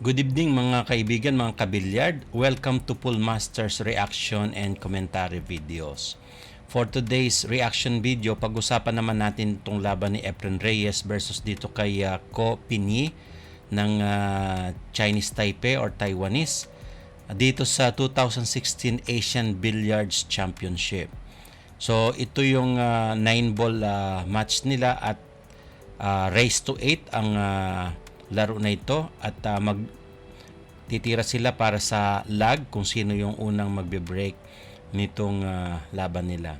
Good evening mga kaibigan, mga kabilyard. Welcome to Pool Masters reaction and commentary videos. For today's reaction video, pag-usapan naman natin itong laban ni Efren Reyes versus dito kay Ko Pinyi ng Chinese Taipei or Taiwanese dito sa 2016 Asian Billiards Championship. So ito yung 9-ball match nila at race to 8 ang laro na ito at magtitira sila para sa lag kung sino yung unang magbe-break nitong laban nila.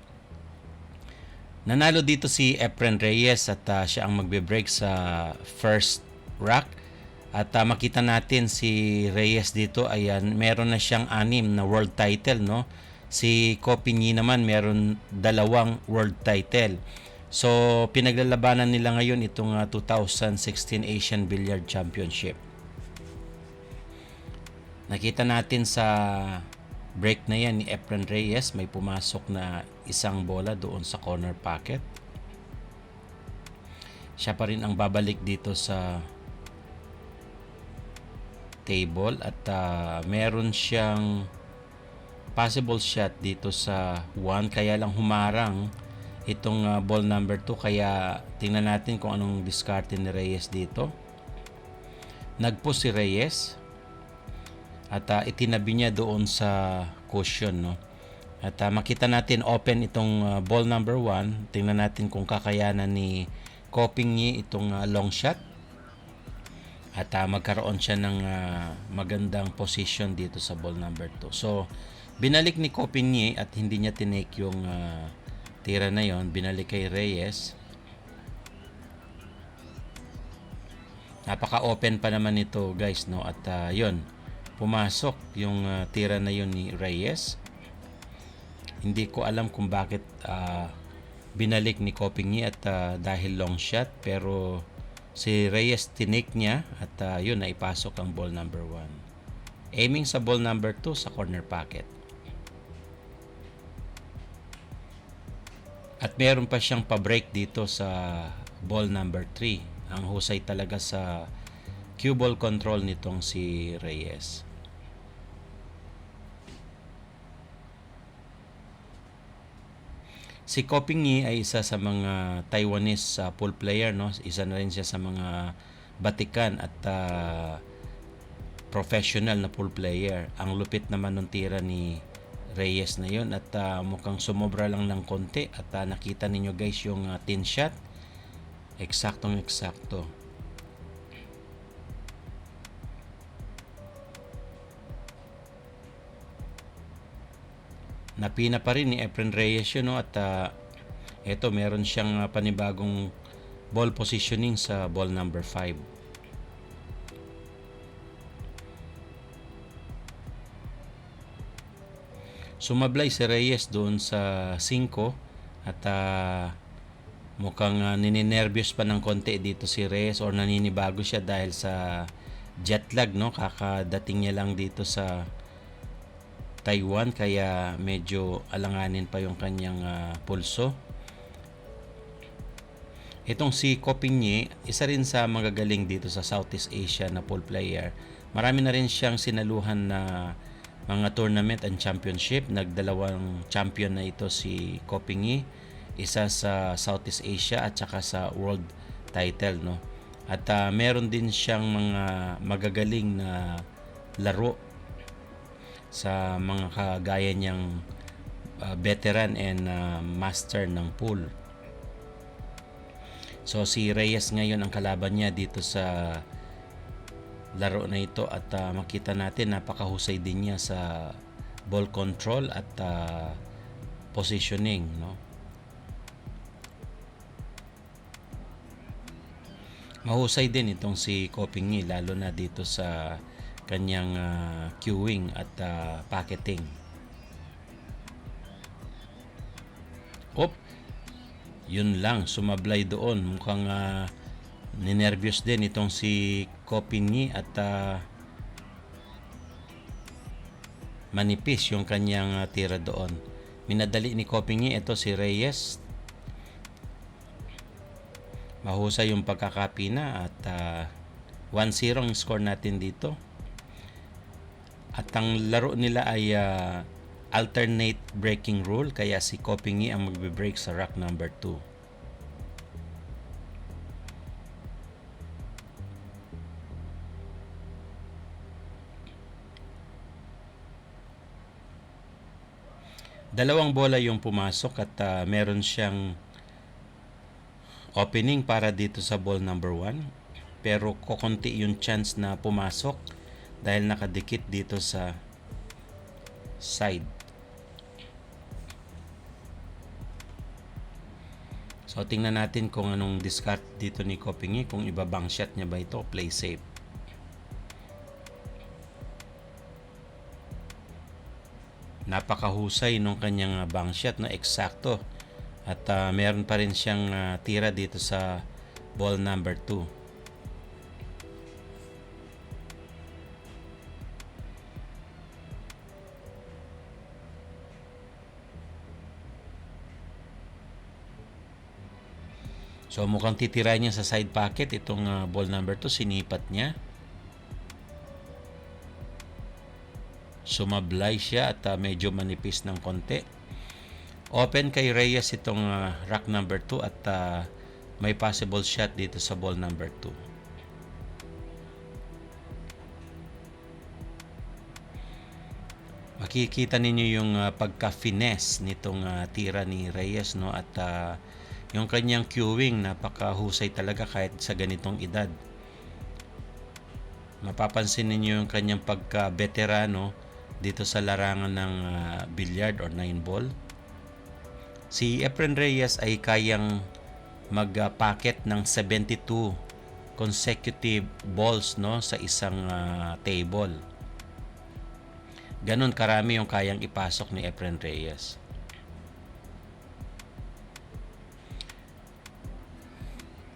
Nanalo dito si Efren Reyes at siya ang magbe-break sa first rack. At makita natin si Reyes dito, ayan, meron na siyang 6 na world title, no? Si Ko Pinyi naman meron 2 world title. So, pinaglalabanan nila ngayon itong 2016 Asian Billiard Championship. Nakita natin sa break na yan ni Efren Reyes, may pumasok na isang bola doon sa corner pocket. Siya pa rin ang babalik dito sa table at meron siyang possible shot dito sa 1, kaya lang humarang itong ball number 2, kaya tingnan natin kung anong diskarte ni Reyes dito. Nagpush si Reyes at itinabi niya doon sa cushion, no? At makita natin open itong ball number 1. Tingnan natin kung kakayanan ni Ko Pinyi itong long shot at magkaroon siya ng magandang position dito sa ball number 2. So binalik ni Ko Pinyi at hindi niya tinake yung tira na yon, binalik kay Reyes. Napaka-open pa naman ito, guys, no? At yon, pumasok yung tira na yon ni Reyes. Hindi ko alam kung bakit binalik ni Ko Pinyi at dahil long shot, pero si Reyes tinake niya at yun, naipasok ang ball number 1. Aiming sa ball number 2 sa corner pocket. At meron pa siyang pa-break dito sa ball number 3. Ang husay talaga sa cue ball control nitong si Reyes. Si Ko Pinyi ay isa sa mga Taiwanese pool player, no? Isa na rin siya sa mga batikan at professional na pool player. Ang lupit naman ng tira ni Reyes na yun at mukhang sumobra lang ng konti at nakita ninyo, guys, yung tin shot, eksaktong eksakto. Napina pa rin ni Efren Reyes yun, no? At eto, meron siyang panibagong ball positioning sa ball number 5. Sumablay si Reyes doon sa 5 at mukhang nininervyos pa ng konti dito si Reyes or naninibago siya dahil sa jet lag, no? Kakadating niya lang dito sa Taiwan, kaya medyo alanganin pa yung kanyang pulso. Itong si Ko Pinyi, isa rin sa magagaling dito sa Southeast Asia na pool player. Marami na rin siyang sinaluhan na mga tournament and championship. Nagdalawang champion na ito si Ko Pinyi, isa sa Southeast Asia at saka sa world title, no? At meron din siyang mga magagaling na laro sa mga kagaya niyang veteran and master ng pool. So si Reyes ngayon ang kalaban niya dito sa laro na ito at makita natin napakahusay din niya sa ball control at positioning, no? Mahusay din itong si Ko Pinyi, lalo na dito sa kanyang cueing at pocketing. Yun lang, sumablay doon. Mukhang ninervyos din itong si Ko Pinyi at manipis yung kanyang tira doon. Minadali ni Ko Pinyi. Ito si Reyes, mahusay yung pagkakapina at 1-0 ang score natin dito. At ang laro nila ay alternate breaking rule, kaya si Kopingi ang magbe-break sa rock number 2. Dalawang bola yung pumasok at meron siyang opening para dito sa ball number 1. Pero kokonti yung chance na pumasok dahil nakadikit dito sa side. So tingnan natin kung anong discard dito ni Kopingi, kung ibabang shot niya ba ito, play safe. Napakahusay nung kanyang bang shot, no, eksakto. At meron pa rin siyang tira dito sa ball number 2. So mukhang titira niya sa side pocket itong ball number 2, sinipat niya. Sumablay siya at medyo manipis ng konti. Open kay Reyes itong rack number 2 at may possible shot dito sa ball number 2. Makikita ninyo yung pagka-finesse nitong tira ni Reyes, no, at yung kanyang cueing, napakahusay talaga kahit sa ganitong edad. Mapapansin ninyo yung kanyang pagka-veterano dito sa larangan ng billiard or 9 ball. Si Efren Reyes ay kayang mag-packet ng 72 consecutive balls, no, sa isang table. Ganon karami yung kayang ipasok ni Efren Reyes.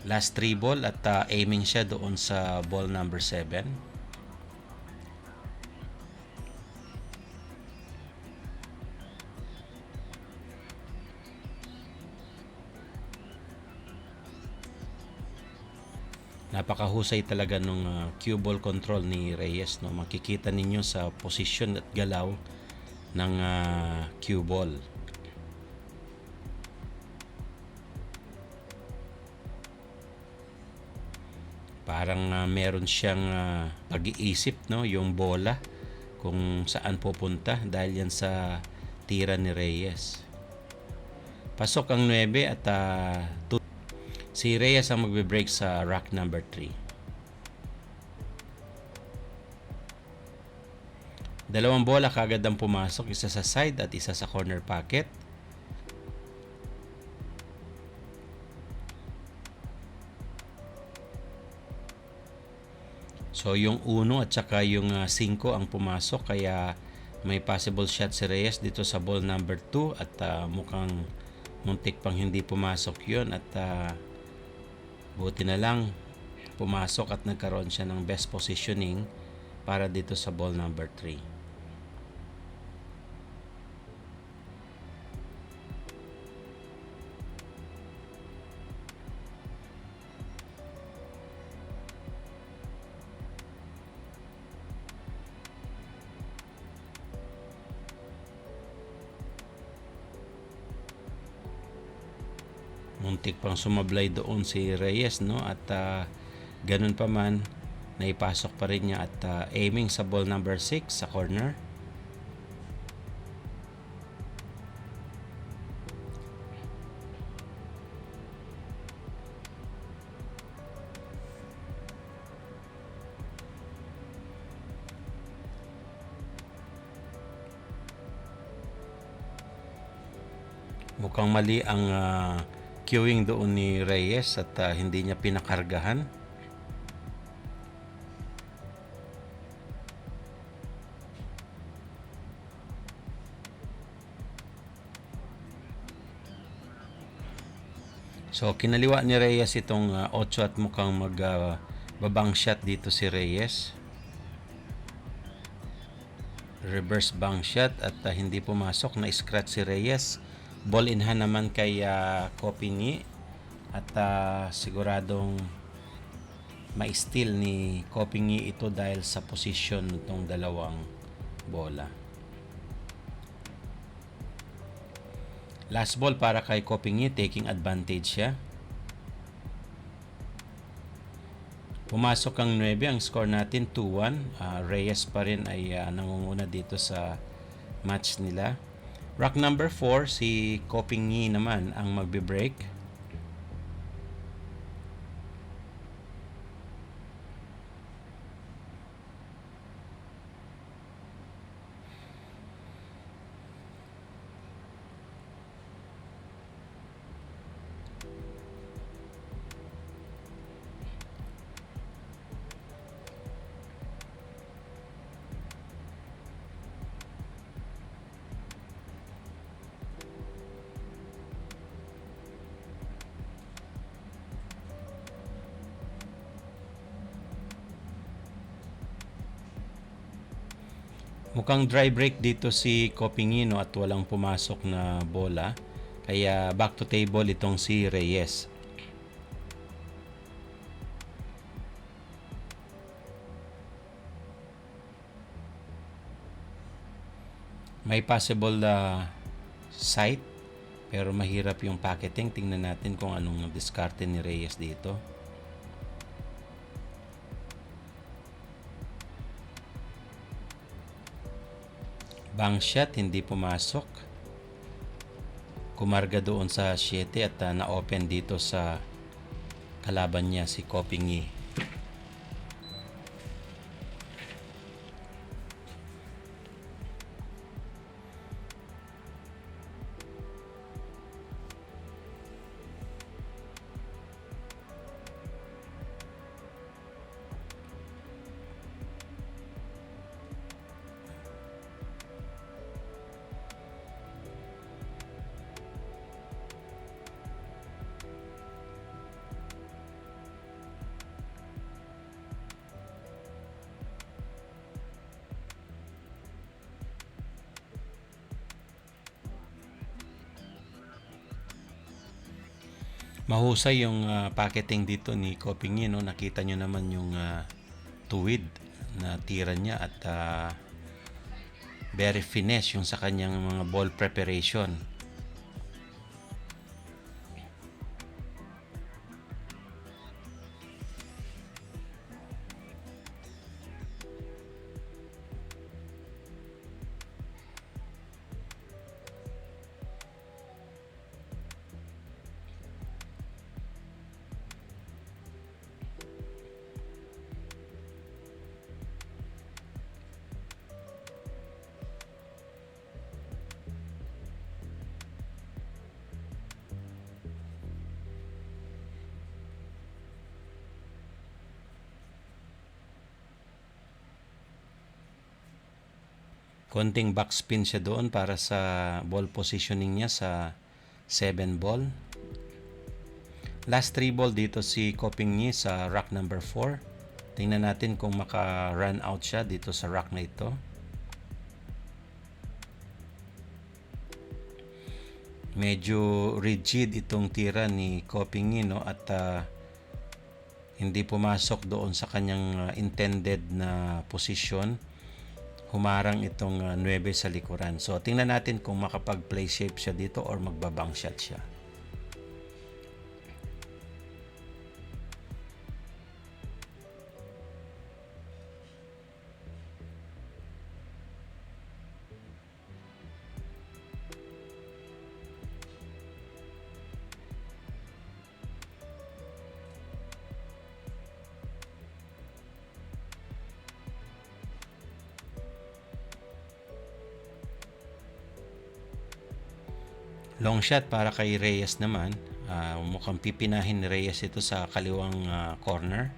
Last 3 ball at aiming siya doon sa ball number 7. Napakahusay talaga nung cue ball control ni Reyes, no. Makikita ninyo sa posisyon at galaw ng cue ball. Parang meron siyang pag-iisip, no, yung bola kung saan pupunta dahil yan sa tira ni Reyes. Pasok ang 9 at si Reyes ang magbe-break sa rack number 3. Dalawang bola kagad ang pumasok, isa sa side at isa sa corner pocket. So yung 1 at saka yung 5 ang pumasok, kaya may possible shot si Reyes dito sa ball number 2 at mukhang muntik pang hindi pumasok yun at buti na lang pumasok at nagkaroon siya ng best positioning para dito sa ball number 3. Muntik pang sumablay doon si Reyes, no, at ganun pa man naipasok pa rin niya at aiming sa ball number 6 sa corner. Mukhang mali ang cueing doon ni Reyes at hindi niya pinakargahan. So kinaliwa ni Reyes itong 8 at mukhang magbabang shot dito si Reyes. Reverse bang shot at hindi pumasok, na scratch si Reyes. Ball in hand naman kay Kopingi at siguradong ma-steal ni Kopingyi ito dahil sa posisyon nitong dalawang bola. Last ball para kay Kopingyi, taking advantage siya. Pumasok ang 9, ang score natin 2-1. Reyes pa rin ay nangunguna dito sa match nila. Rock number 4, si Kopingyi naman ang magbe-break. Mukhang dry break dito si Kopingyi at walang pumasok na bola. Kaya back to table itong si Reyes. May possible sight pero mahirap yung pocketing. Tingnan natin kung anong diskarte ni Reyes dito. Bank shot, hindi pumasok. Kumarga doon sa 7 at na-open dito sa kalaban niya si Kopingyi. Mahusay yung pocketing dito ni Kopingyi, no? Nakita nyo naman yung tuwid na tira niya at very finesse yung sa kanyang mga ball preparation. Konting backspin siya doon para sa ball positioning niya sa 7 ball. Last 3 ball dito si Kopingyi sa rock number 4. Tingnan natin kung maka-run out siya dito sa rock na ito. Medyo rigid itong tira ni Kopingyi, no? At hindi pumasok doon sa kanyang intended na position. Humarang itong 9 sa likuran. So tingnan natin kung makapag-play shape siya dito or magbabang shot siya. Long shot para kay Reyes naman. Mukhang pipinahin ni Reyes ito sa kaliwang corner.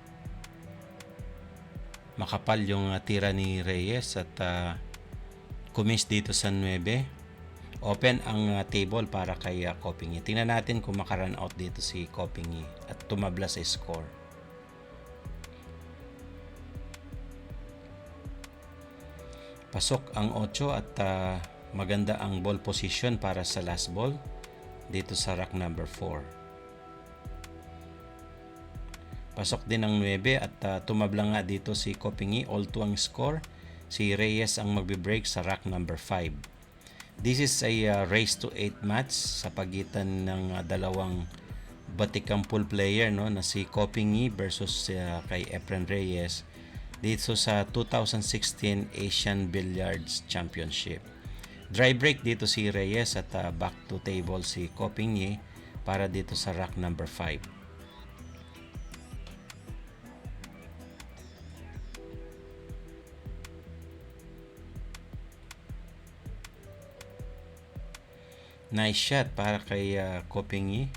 Makapal yung tira ni Reyes at kumis dito sa 9. Open ang table para kay Kopingyi. Tingnan natin kung maka-run out dito si Kopingyi at tumabla sa score. Pasok ang 8 at maganda ang ball position para sa last ball dito sa rack number 4. Pasok din ang 9 at tumabla nga dito si Copingi, all 2 ang score. Si Reyes ang magbe-break sa rack number 5. This is a race to 8 match sa pagitan ng dalawang batikang pool player, no, na si Copingi versus kay Efren Reyes dito sa 2016 Asian Billiards Championship. Dry break dito si Reyes at back to table si Copingi para dito sa rack number 5. Nice shot para kay Copingi.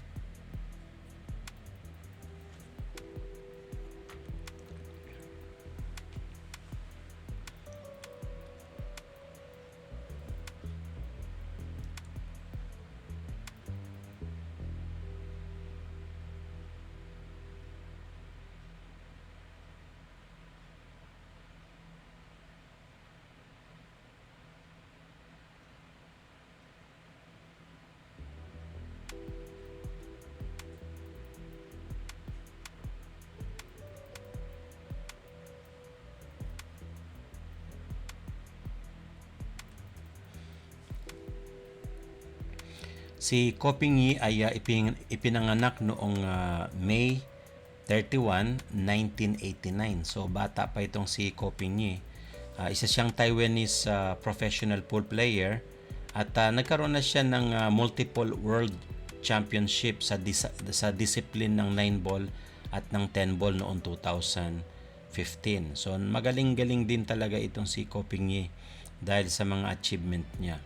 Si Copingi ay ipinanganak noong May 31, 1989. So bata pa itong si Copingi. Isa siyang Taiwanese professional pool player at nagkaroon na siya ng multiple world championship sa discipline ng 9 ball at ng 10 ball noong 2015. So magaling-galing din talaga itong si Copingi dahil sa mga achievement niya.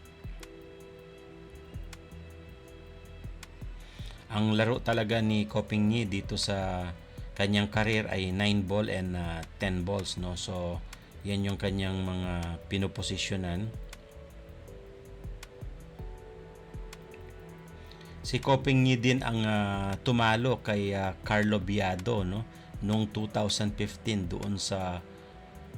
Ang laro talaga ni Copingi dito sa kanyang career ay 9 ball and 10 balls, no. So yan yung kanyang mga pinoposisyonan. Si Copingi din ang tumalo kay Carlo Biado, no, noong 2015 doon sa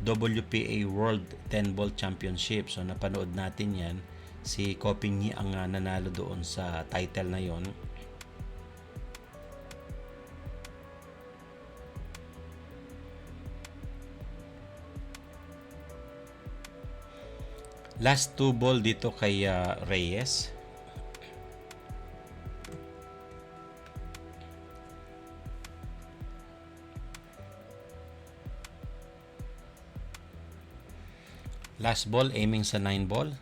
WPA World 10 Ball Championship. So napanood natin yan. Si Copingi ang nanalo doon sa title na yon. Last 2 ball dito kay Reyes. Last ball aiming sa 9 ball.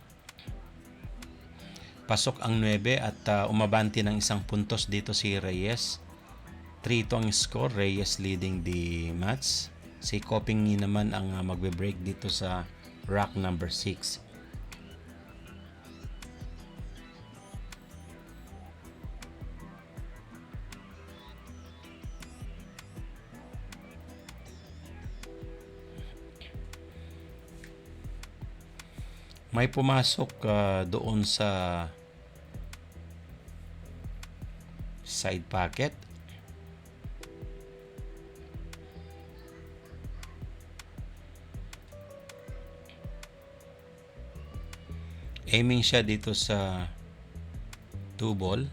Pasok ang 9 at umabanti ng isang puntos dito si Reyes. 3 ang score, Reyes leading the match. Si Copingi naman ang magbe-break dito sa rack number 6. May pumasok doon sa side pocket. Aiming siya dito sa 2 ball.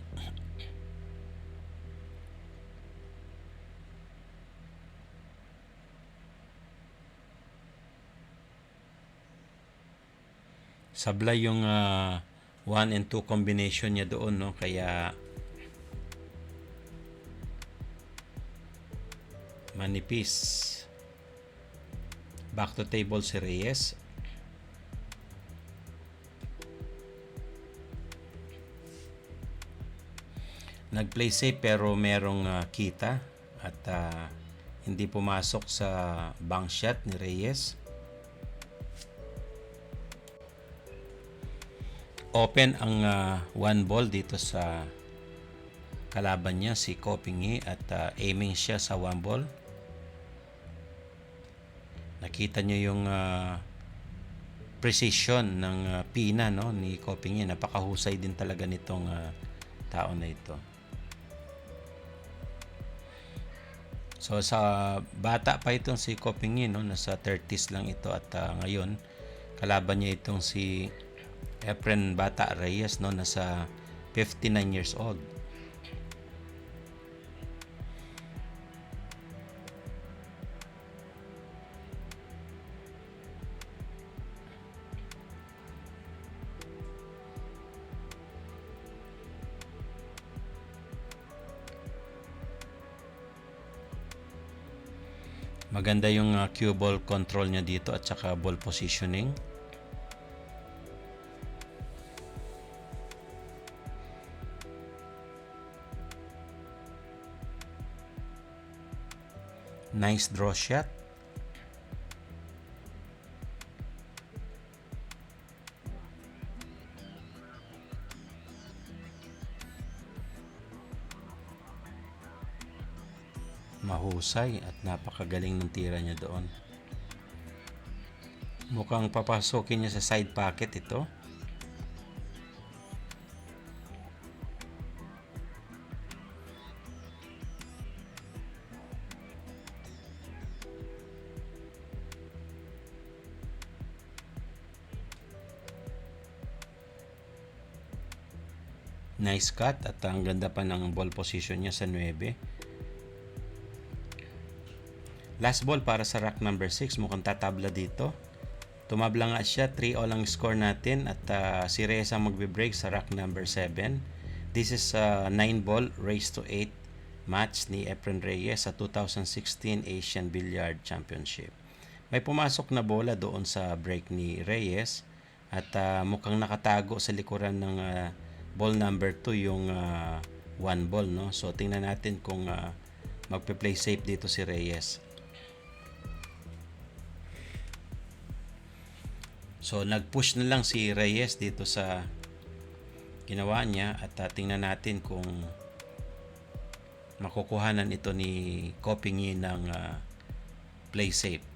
Sablay yung 1 and 2 combination niya doon, no, kaya manipis. Back to table si Reyes. Nag-play safe pero merong kita at hindi pumasok sa bank shot ni Reyes. Open ang 1 ball dito sa kalaban niya si Copingi at aiming siya sa 1 ball. Nakita niyo yung precision ng pina, no, ni Copingi. Napakahusay din talaga nitong tao na ito. So sa bata pa itong si Copingi, no, nasa 30s lang ito at ngayon kalaban niya itong si Efren Bata Reyes, no, nasa 59 years old. Maganda yung cue ball control niya dito at saka ball positioning. Nice draw shot. Mahusay at napakagaling ng tira niya doon. Mukhang papasokin niya sa side pocket ito. Nice cut at ang ganda pa ng ball position niya sa 9. Last ball para sa rack number 6. Mukhang tatabla dito. Tumabla nga siya. 3-all ang score natin. At si Reyes ang magbe-break sa rack number 7. This is a 9-ball race to 8 match ni Efren Reyes sa 2016 Asian Billiard Championship. May pumasok na bola doon sa break ni Reyes. At mukhang nakatago sa likuran ng ball number 2 yung 1 ball. No? So tingnan natin kung magpe-play safe dito si Reyes. So nag-push na lang si Reyes dito sa ginawa niya at tingnan natin kung makukuhanan ito ni Copingy ng play safe.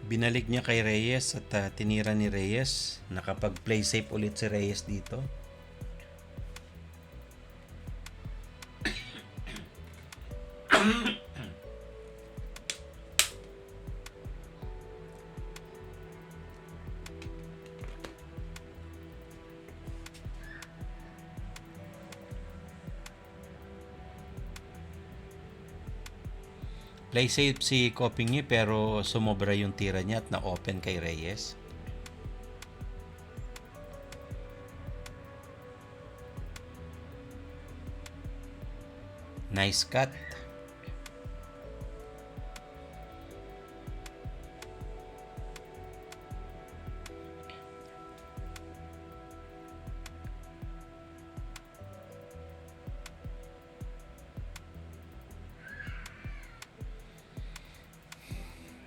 Binalik niya kay Reyes at tinira ni Reyes. Nakapag-play safe ulit si Reyes dito. Play safe si Copingy pero sumobra yung tira niya at na-open kay Reyes. Nice cut.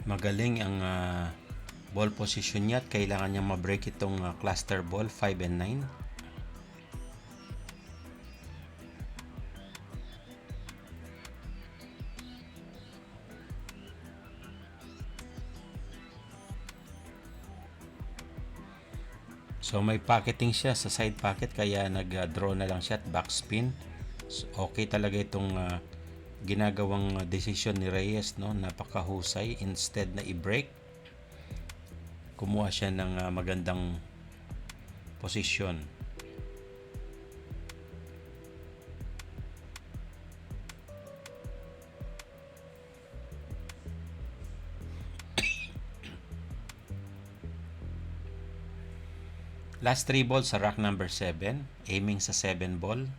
Magaling ang ball position niya at kailangan niya ma-break itong cluster ball 5 and 9. So may pocketing siya sa side pocket kaya nag-draw na lang siya at backspin. So, okay talaga itong ginagawang decision ni Reyes, no? Napakahusay. Instead na i-break, kumuha siya ng magandang posisyon. Last 3 balls sa rack number 7, aiming sa 7 ball.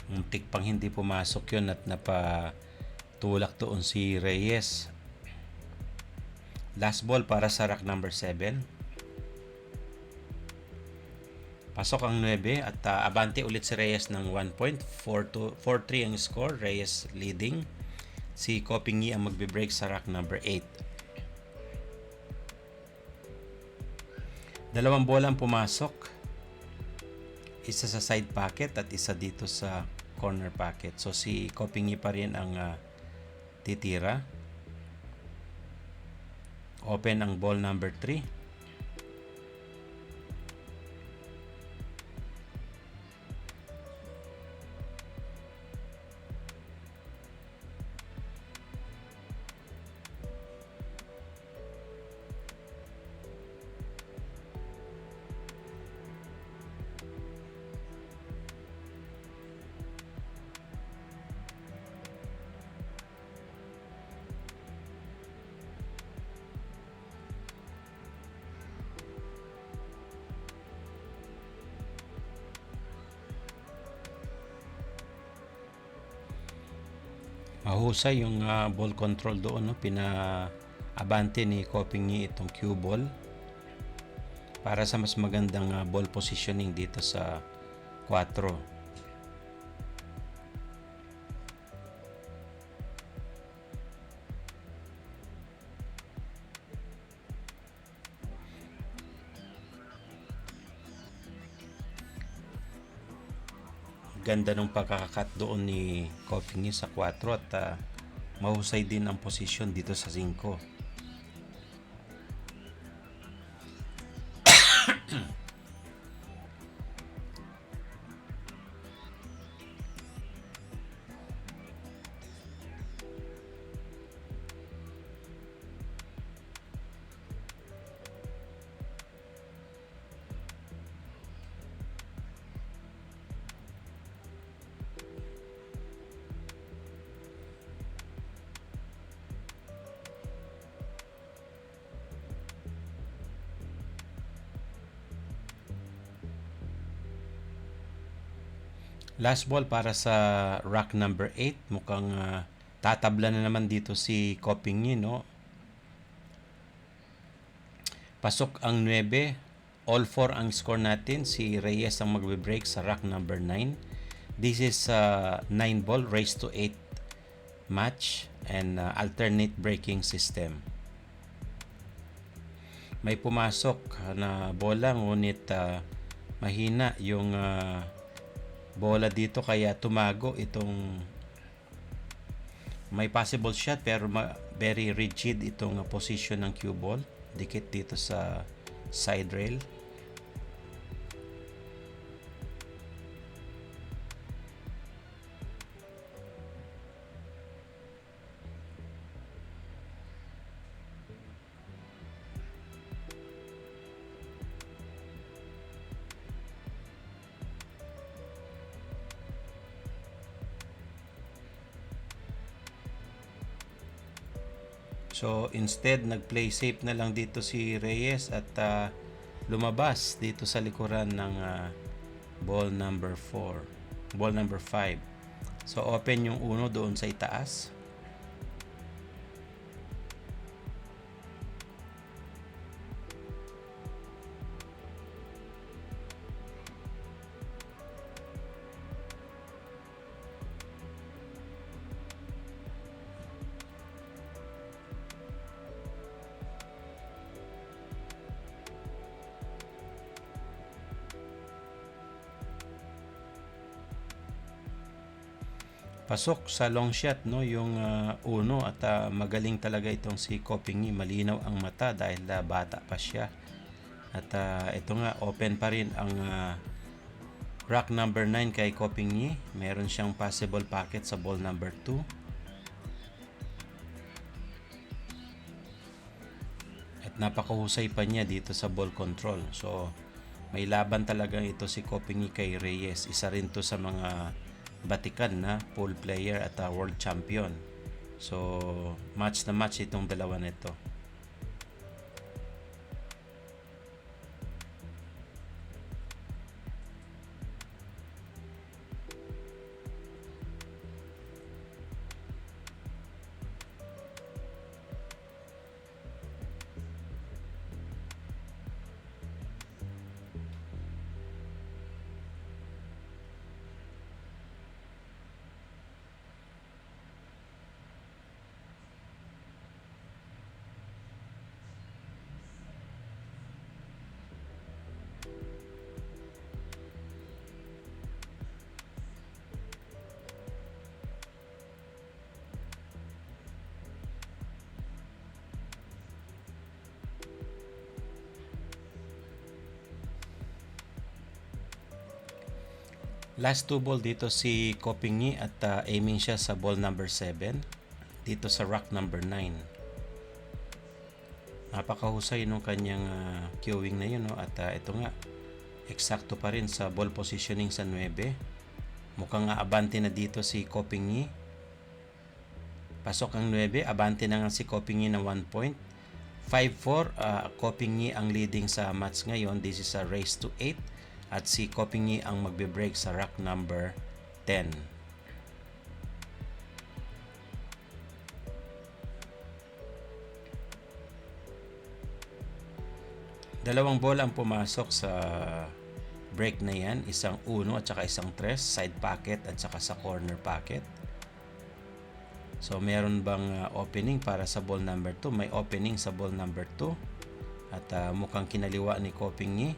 Muntik pang hindi pumasok yun at napatulak doon si Reyes. Last ball para sa rack number 7. Pasok ang 9 at abante ulit si Reyes ng 1 point. 4-3 ang score. Reyes leading. Si Copingy ang magbe-break sa rack number 8. Dalawang bola ang pumasok. Isa sa side pocket at isa dito sa corner pocket. So si Copingy pa rin ang titira. Open ang ball number 3. Mahusay yung ball control doon, no? Pina-abante ni Copping itong cue ball para sa mas magandang ball positioning dito sa 4. Ganda ng pagkakakat doon ni Copping sa 4 at mahusay din ang posisyon dito sa 5. Last ball para sa rack number 8. Mukhang tatabla na naman dito si Copping, no? Pasok ang 9. All 4 ang score natin. Si Reyes ang magbe-break sa rack number 9. This is 9 ball race to 8 match and alternate breaking system. May pumasok na bola ngunit mahina yung bola dito kaya tumago itong may possible shot pero very rigid itong position ng cue ball, dikit dito sa side rail. So instead nag-play safe na lang dito si Reyes at lumabas dito sa likuran ng ball number 4, ball number 5. So open yung 1 doon sa itaas. Pasok sa long shot, no, yung 1 at magaling talaga itong si Copping. Malinaw ang mata dahil bata pa siya. At ito nga, open pa rin ang rack number 9 kay Copping. Meron siyang possible pocket sa ball number 2. At napakahusay pa niya dito sa ball control. So may laban talaga ito si Copping kay Reyes. Isa rin to sa mga batikan na pool player at world champion. So match na match itong dalawa nito. Last 2 ball dito si Copping at aiming siya sa ball number 7 dito sa rack number 9. Napakahusay nung kanyang cueing na yun, no? At ito nga, eksakto pa rin sa ball positioning sa 9. Mukhang abante na dito si Copping. Pasok ang 9, abante na nga si Copping ng 1 point. 5-4, Copping ang leading sa match ngayon. This is a race to 8 at si Copping ang magbe-break sa rack number 10. Dalawang bola ang pumasok sa break na yan, isang 1 at saka isang 3, side pocket at saka sa corner pocket. So meron bang opening para sa ball number 2? May opening sa ball number 2 at mukhang kinaliwa ni Kopingyi.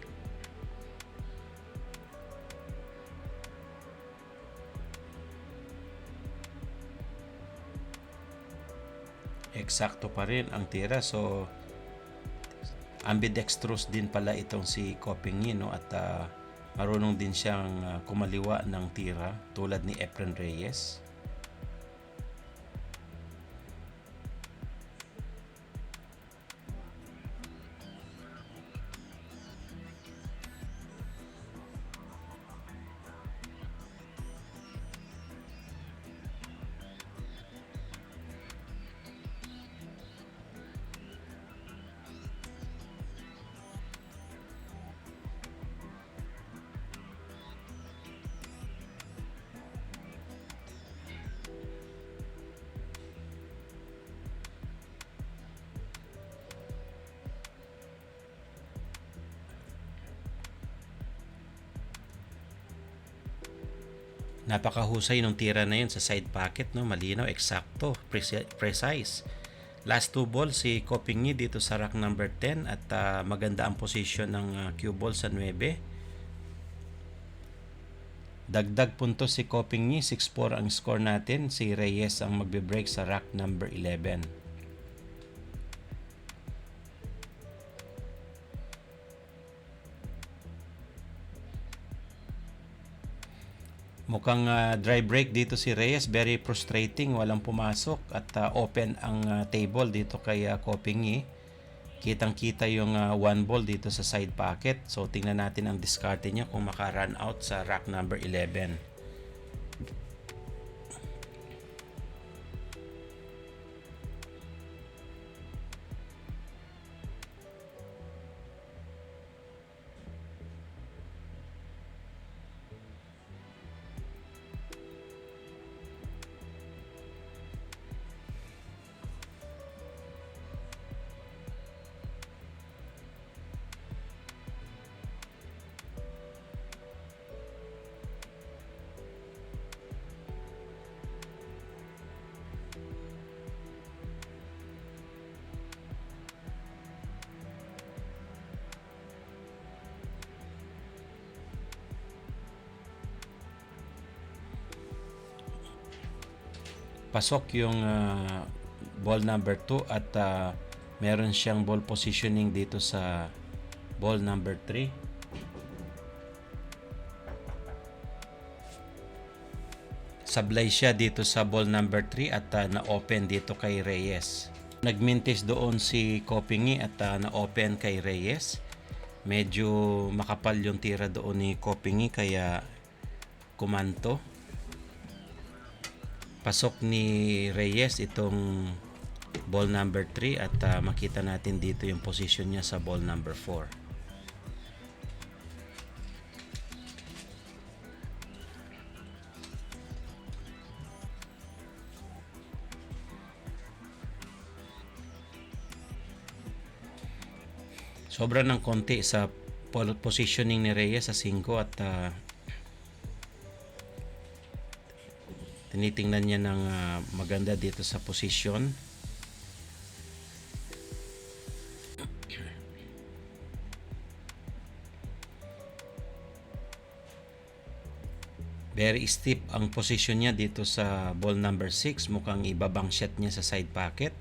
Eksakto pa rin ang tira, so ambidextrous din pala itong si Kopingyi, no? At marunong din siyang kumaliwa ng tira tulad ni Efren Reyes. Napakahusay ng tira na yun sa side pocket, no? Malinaw, eksakto, precise. Last 2 ball si Kopingyi dito sa rack number 10 at maganda ang position ng cue ball sa 9. Dagdag puntos si Kopingyi, 6-4 ang score natin. Si Reyes ang magbe-break sa rack number 11. Mukhang dry break dito si Reyes, very frustrating, walang pumasok at open ang table dito kay Kopingyi. Kitang-kita yung 1 ball dito sa side pocket. So tingnan natin ang discard niya kung maka-run out sa rack number 11. Pasok yung ball number 2 at meron siyang ball positioning dito sa ball number 3. Sablay siya dito sa ball number 3 at na-open dito kay Reyes. Nagmintis doon si Kopingyi at na-open kay Reyes. Medyo makapal yung tira doon ni Kopingyi kaya kumanto. Pasok ni Reyes itong ball number 3 at makita natin dito yung position niya sa ball number 4. Sobra ng konti sa positioning ni Reyes sa 5 at tinitingnan niya ng maganda dito sa position. Very steep ang position niya dito sa ball number 6. Mukhang ibabang shot niya sa side pocket.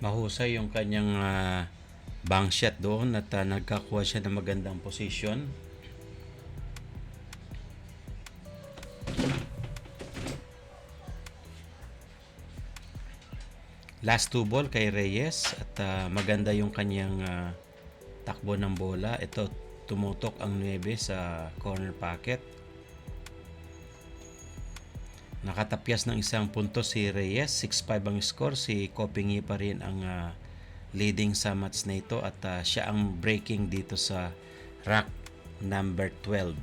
Mahusay yung kanyang bank shot doon at nagkakuha siya ng magandang position. Last 2 ball kay Reyes at maganda yung kanyang takbo ng bola. Ito, tumutok ang 9 sa corner pocket. Nakatapyas ng isang punto si Reyes, 6-5 ang score. Si Copingi pa rin ang leading sa match na ito at siya ang breaking dito sa rack number 12.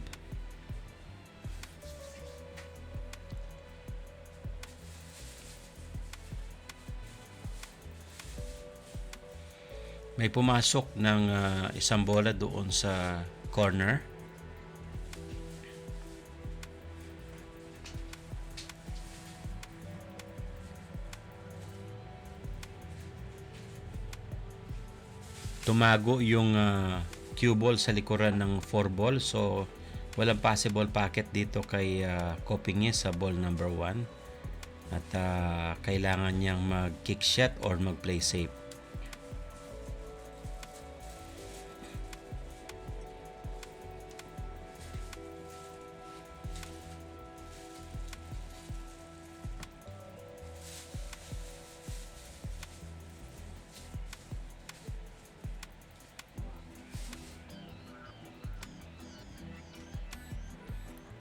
May pumasok ng isang bola doon sa corner. Tumago yung cue ball sa likuran ng 4 ball. So, walang possible packet dito kay Copingi sa ball number 1. At kailangan niyang mag-kick shot or mag-play safe.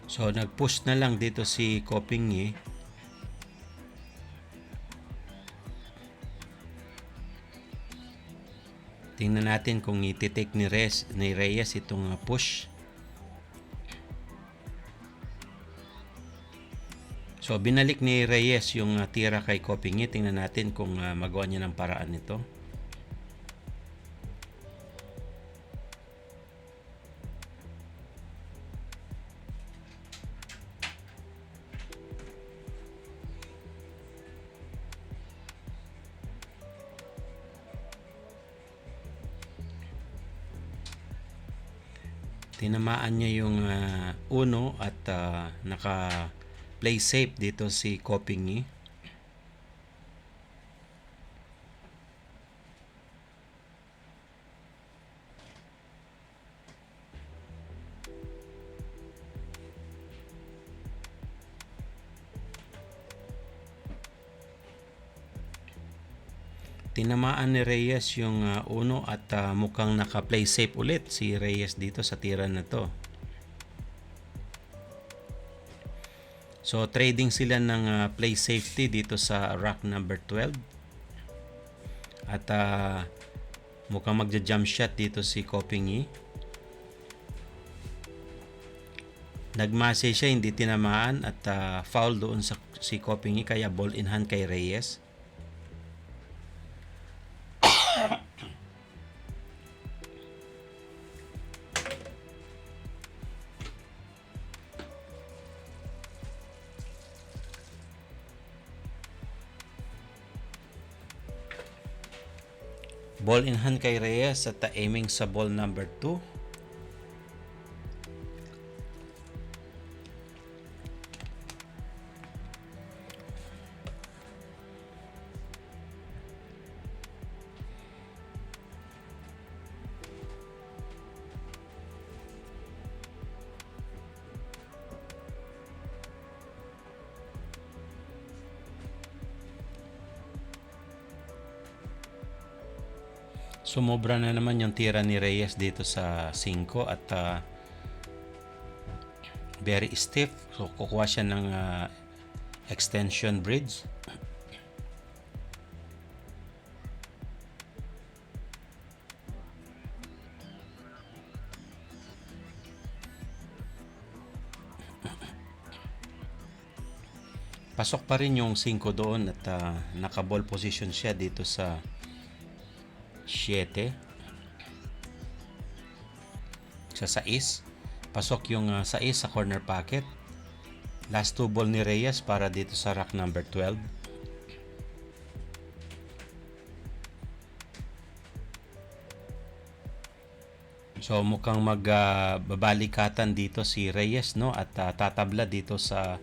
So, nag-push na lang dito si Copingi. Tingnan natin kung iti-take ni Reyes itong push. So, binalik ni Reyes yung tira kay Copingi. Tingnan natin kung magawa niya ng paraan nito. Tinamaan niya yung uno at naka-play safe dito si Copingi. Tinamaan ni Reyes yung uno at mukhang naka-play safe ulit si Reyes dito sa tira na to. So trading sila ng play safety dito sa rack number 12. At mukhang magja-jump shot dito si Copingi. Nagmase siya, hindi tinamaan at foul doon sa si Copingi kaya ball in hand kay Reyes. Ball in hand kay Reyes at aiming sa ball number 2. Sumobra na naman yung tira ni Reyes dito sa 5 at very stiff. So kukuha siya ng extension bridge. Pasok pa rin yung 5 doon at naka-ball position siya dito sa 7 sa 6. Pasok yung 6 sa corner pocket. Last 2 ball ni Reyes para dito sa rack number 12. So mukhang magbabalikatan dito si Reyes, no, at tatabla dito sa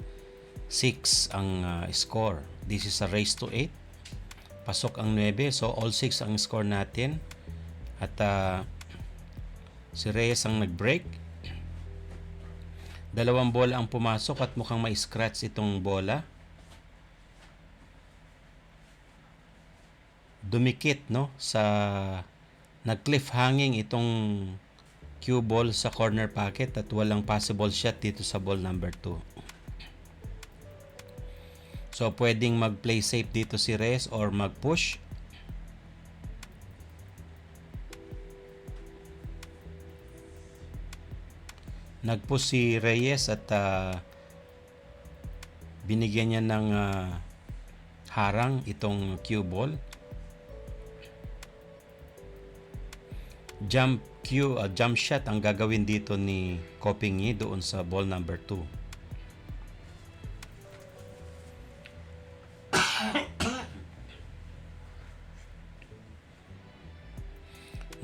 6 ang score. This is a race to 8. Pasok ang 9. So, all 6 ang score natin. At si Reyes ang nag-break. 2 bola ang pumasok at mukhang may scratch itong bola. Dumikit, no? Sa nag-cliff hanging itong cue ball sa corner pocket at walang possible shot dito sa ball number 2. So pwedeng mag-play safe dito si Reyes or mag-push. Nag-push si Reyes at binigyan niya ng harang itong cue ball. Jump shot ang gagawin dito ni Copingyi doon sa ball number 2.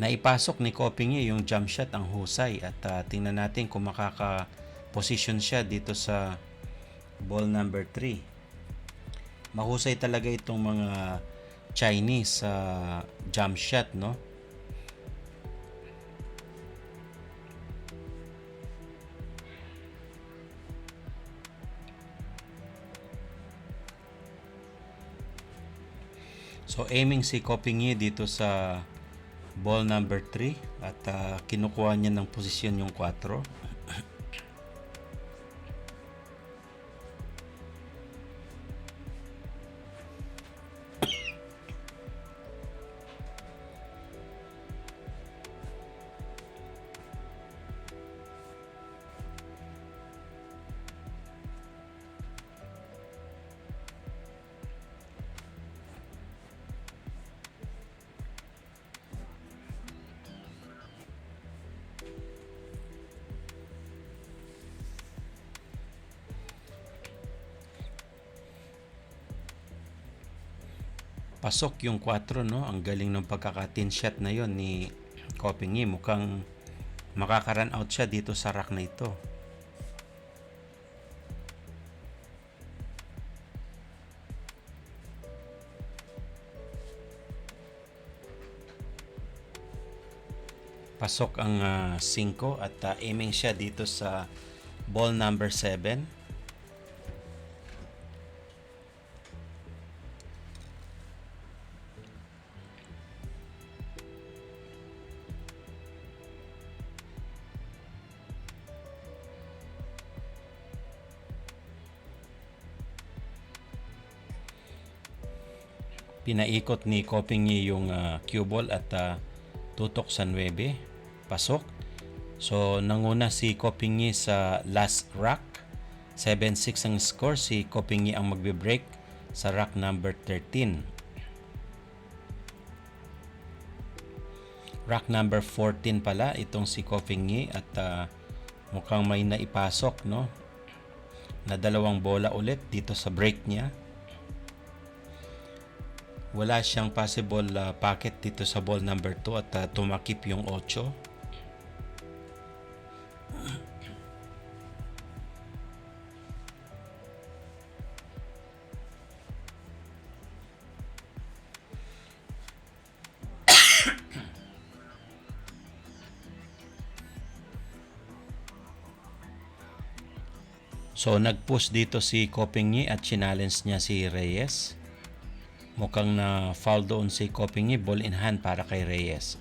Naipasok ni Copingyi yung jump shot, ang husay, at tingnan natin kung makaka-position siya dito sa ball number 3. Mahusay talaga itong mga Chinese sa jump shot, no? So aiming si Copingyi dito sa ball number 3 at kinukuha niya ng posisyon yung 4. Pasok yung 4, no? Ang galing ng pagkaka-tin shot na yon ni Copingyi. Mukhang makaka-run out siya dito sa rack na ito. Pasok ang 5 at aiming siya dito sa ball number 7. Pinaikot ni Copingyi yung cue ball at tutok sa 9. Pasok. So nanguna si Copingyi sa last rack. 7-6 ang score. Si Copingyi ang magbe-break sa rack number 13. Rack number 14 pala itong si Copingyi at mukhang may naipasok, no? Na dalawang bola ulit dito sa break niya. Wala siyang possible pocket dito sa ball number 2 at tumakip yung 8. So nag-push dito si Copingyi at challenge niya si Reyes. Mukhang na foul doon si Copingyi, ball in hand para kay Reyes.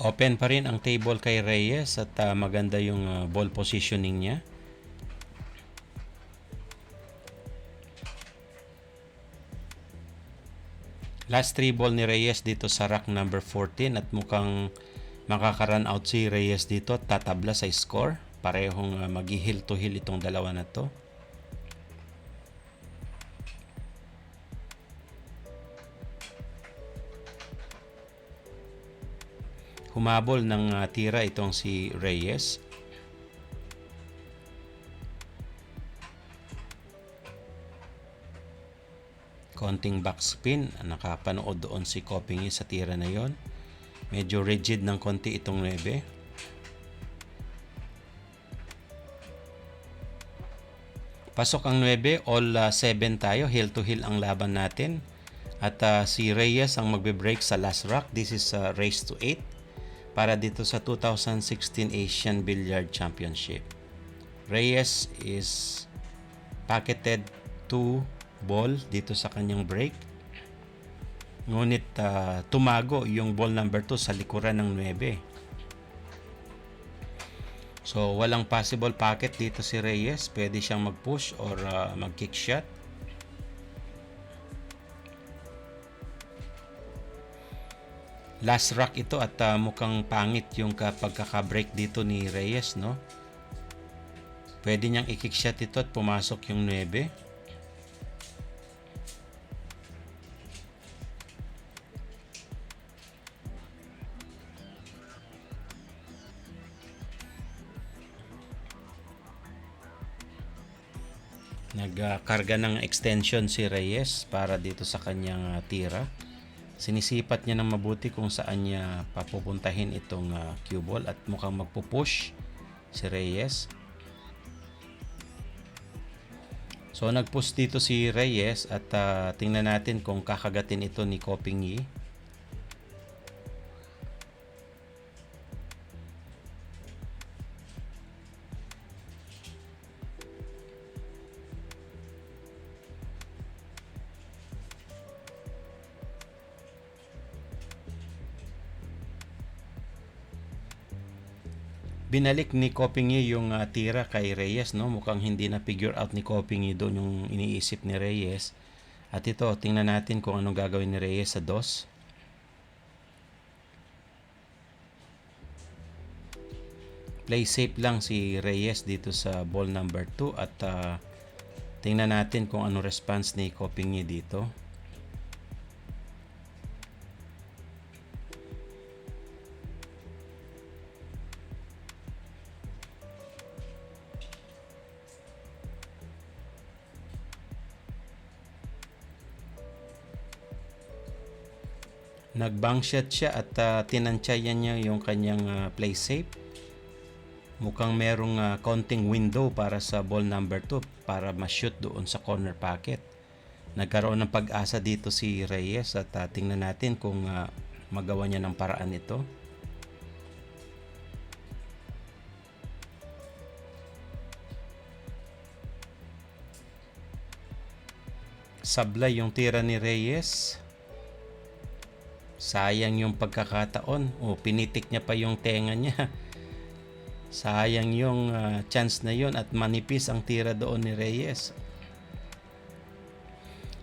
Open pa rin ang table kay Reyes at maganda yung ball positioning niya. Last 3 ball ni Reyes dito sa rack number 14 at mukhang makaka-run out si Reyes dito at tatabla sa score. Parehong mag-heel to heel itong dalawa na to. Humabol ng tira itong si Reyes. Konting backspin. Nakapanood doon si Copingyi sa tira na yon. Medyo rigid ng konti itong 9. Pasok ang 9, all 7 tayo, heel to heel ang laban natin. At si Reyes ang magbe-break sa last rock. This is race to 8 para dito sa 2016 Asian Billiard Championship. Reyes is pocketed 2 ball dito sa kanyang break. Ngunit tumago yung ball number 2 sa likuran ng 9. So, walang possible pocket dito si Reyes. Pwede siyang mag-push or mag-kick shot. Last rock ito at mukhang pangit yung pagkaka-break dito ni Reyes, no? Pwede niyang i-kick shot ito at pumasok yung 9. Nagkarga ng extension si Reyes para dito sa kanyang tira. Sinisipat niya ng mabuti kung saan niya papupuntahin itong cue ball at mukhang magpupush si Reyes. So nagpush dito si Reyes at tingnan natin kung kakagatin ito ni Copingyi. Binalik ni Copingyi yung tira kay Reyes, no? Mukhang hindi na figure out ni Copingyi doon yung iniisip ni Reyes. At ito, tingnan natin kung anong gagawin ni Reyes sa dos. Play safe lang si Reyes dito sa ball number 2 at tingnan natin kung ano response ni Copingyi dito. Nag-bank shot siya at tinansyayan niya yung kanyang play safe. Mukhang merong konting window para sa ball number 2 para ma-shoot doon sa corner pocket. Nagkaroon ng pag-asa dito si Reyes at tingnan natin kung magawa niya ng paraan ito. Sablay yung tira ni Reyes. Sayang yung pagkakataon. Pinitik niya pa yung tenga niya. Sayang yung chance na yun at manipis ang tira doon ni Reyes.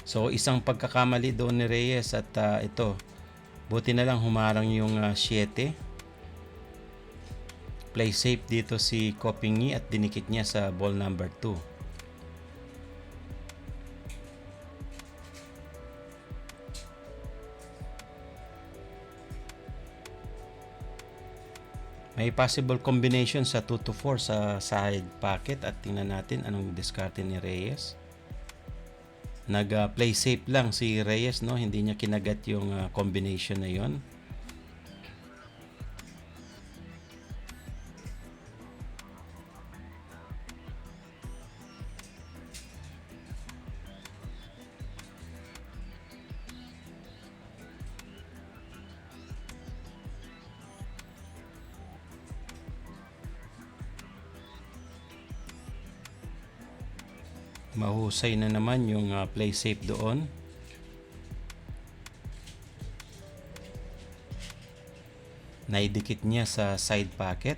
So isang pagkakamali doon ni Reyes at ito. Buti na lang humarang yung 7. Play safe dito si Copingyi at dinikit niya sa ball number 2. May possible combination sa 2 to 4 sa side pocket at tingnan natin anong diskarte ni Reyes. Nag-play safe lang si Reyes, no? Hindi niya kinagat yung combination na yon. Mahusay na naman yung play safe doon. Naidikit niya sa side pocket.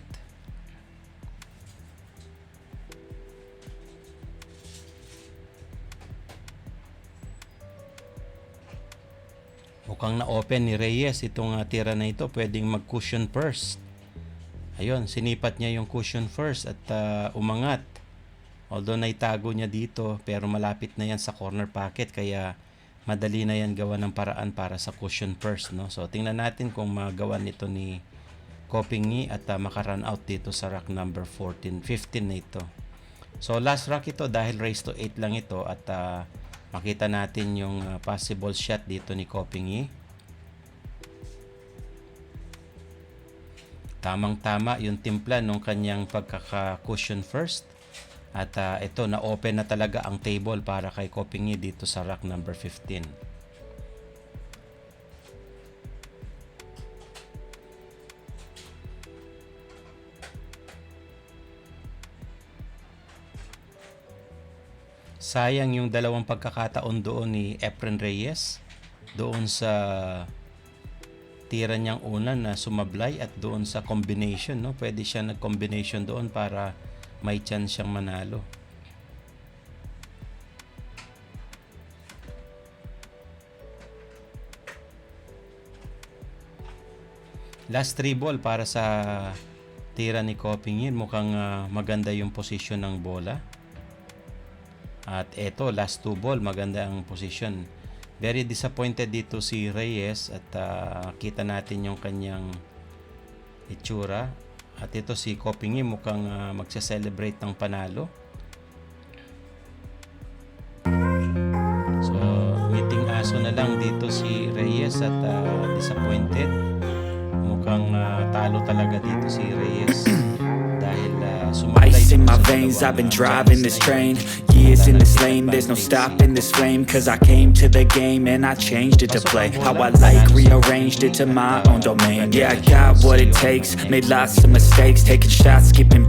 Mukhang na-open ni Reyes itong tira na ito. Pwedeng mag-cushion first. Ayun, sinipat niya yung cushion first at umangat. Although naitago niya dito, pero malapit na yan sa corner pocket, kaya madali na yan gawa ng paraan para sa cushion first, no? So tingnan natin kung magawa nito ni Copingyi at maka-run out dito sa rack number 15 na ito. So last rack ito dahil race to 8 lang ito at makita natin yung possible shot dito ni Copingyi. Tamang-tama yung timpla nung kanyang pagkaka-cushion first. At ito, na-open na talaga ang table para kay Kopingyi dito sa rack number 15. Sayang yung dalawang pagkakataon doon ni Efren Reyes. Doon sa tira niyang una na sumablay at doon sa combination, no? Pwede siya nag-combination doon para may chance siyang manalo. Last 3 ball para sa tira ni Kopingyi. Mukhang maganda yung posisyon ng bola. At eto, last 2 ball, maganda ang position. Very disappointed dito si Reyes at kita natin yung kanyang itsura. At ito si Kopingyi mukhang magsa-celebrate ng panalo. So, ngiting aso na lang dito si Reyes at disappointed. Mukhang talo talaga dito si Reyes. Dahil ice in my veins, I've been driving this train. Years in this lane, there's no stopping this flame. Cause I came to the game and I changed it to play how I like, rearranged it to my own domain. Yeah, I got what it takes, made lots of mistakes, taking shots, skipping